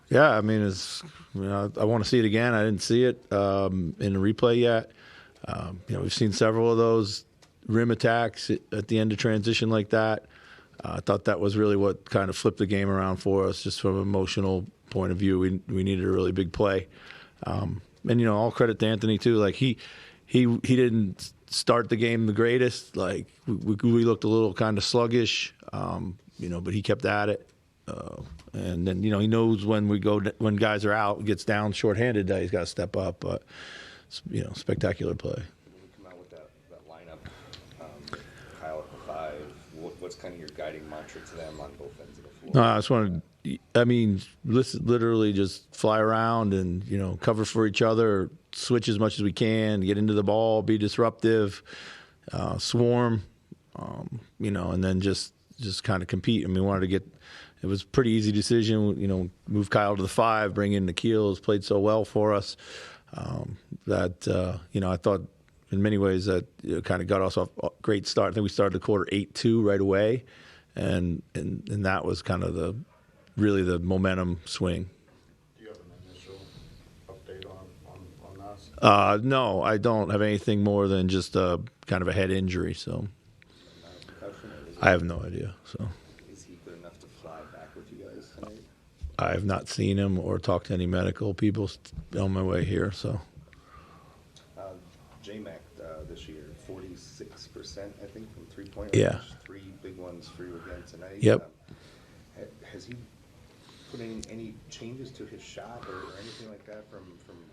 Yeah, I mean, I want to see it again. I didn't see it in the replay yet. We've seen several of those rim attacks at the end of transition like that. I thought that was really what kind of flipped the game around for us, just from an emotional point of view. We needed a really big play, and all credit to Anthony too. Like he didn't start the game the greatest. Like we looked a little kind of sluggish, but he kept at it. And then he knows when guys are out, gets down shorthanded, that he's got to step up. But spectacular play. When you come out with that lineup, Kyle at the 5, what's kind of your guiding mantra to them on both ends of the floor? No, I just want to, literally just fly around and cover for each other, switch as much as we can, get into the ball, be disruptive, swarm, and then just kind of compete. I mean, we wanted to get. It was a pretty easy decision, move Kyle to the 5, bring in Nikhil, who's played so well for us. I thought in many ways that kind of got us off a great start. I think we started the quarter 8-2 right away, and that was kind of really the momentum swing. Do you have an initial update on us? No, I don't have anything more than just kind of a head injury. So I have no idea. So. Is he good enough to fly back with you guys tonight? I have not seen him or talked to any medical people on my way here. So, J-Mac this year, 46%, I think, from 3-point range. Yeah. 3 big ones for you again tonight. Yep. Has he put in any changes to his shot or anything like that from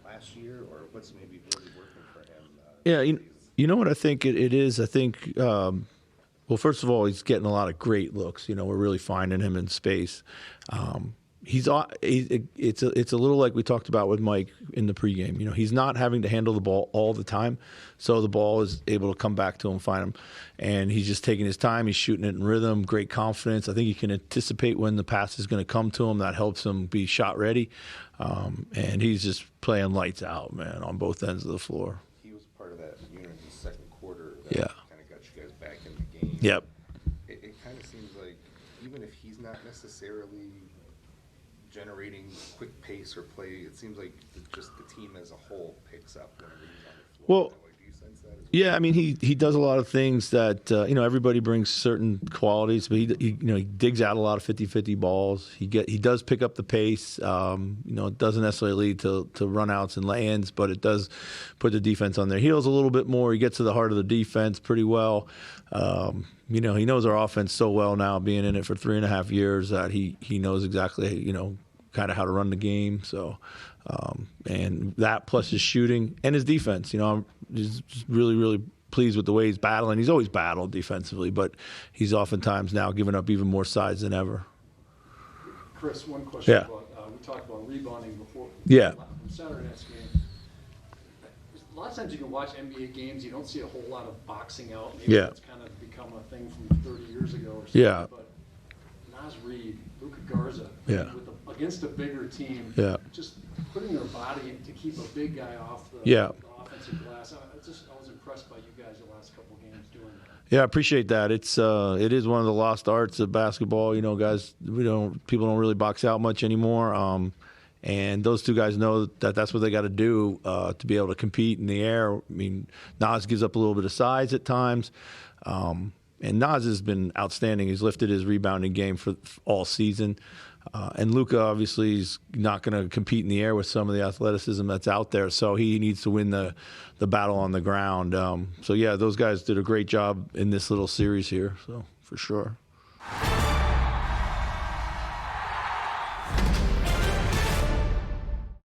last year, or what's maybe really working for him? Yeah, you know what I think it is? I think, well, first of all, he's getting a lot of great looks. We're really finding him in space. It's a little like we talked about with Mike in the pregame. He's not having to handle the ball all the time, so the ball is able to come back to him, find him, and he's just taking his time. He's shooting it in rhythm, great confidence. I think he can anticipate when the pass is going to come to him. That helps him be shot ready, and he's just playing lights out, man, on both ends of the floor. He was part of that unit in the second quarter that Yeah. kind of got you guys back in the game. Yep. It kind of seems like even if he's not necessarily generating quick pace or play, it seems like just the team as a whole picks up whenever he's on the floor. Well, Do you sense that as well? yeah, I mean, he does a lot of things that, everybody brings certain qualities, but he digs out a lot of 50-50 balls. He does pick up the pace. It doesn't necessarily lead to run-outs and lay-ins, but it does put the defense on their heels a little bit more. He gets to the heart of the defense pretty well. He knows our offense so well now, being in it for 3.5 years, that he knows exactly, kind of how to run the game. So, and that plus his shooting and his defense, I'm just really, really pleased with the way he's battling. He's always battled defensively, but he's oftentimes now giving up even more sides than ever. Chris, one question. Yeah. We talked about rebounding before. Yeah. From Saturday night's game. A lot of times you can watch NBA games, you don't see a whole lot of boxing out. Maybe Yeah. it's kind of become a thing from 30 years ago or something. Yeah. But Naz Reid, Luka Garza, Yeah. against a bigger team, Yeah. just putting their body to keep a big guy off the offensive glass. I was impressed by you guys the last couple games doing that. Yeah, I appreciate that. It is one of the lost arts of basketball. Guys, people don't really box out much anymore. And those two guys know that that's what they got to do to be able to compete in the air. I mean, Naz gives up a little bit of size at times. And Naz has been outstanding. He's lifted his rebounding game for all season. And Luka obviously is not going to compete in the air with some of the athleticism that's out there. So he needs to win the battle on the ground. So, yeah, those guys did a great job in this little series here, so for sure.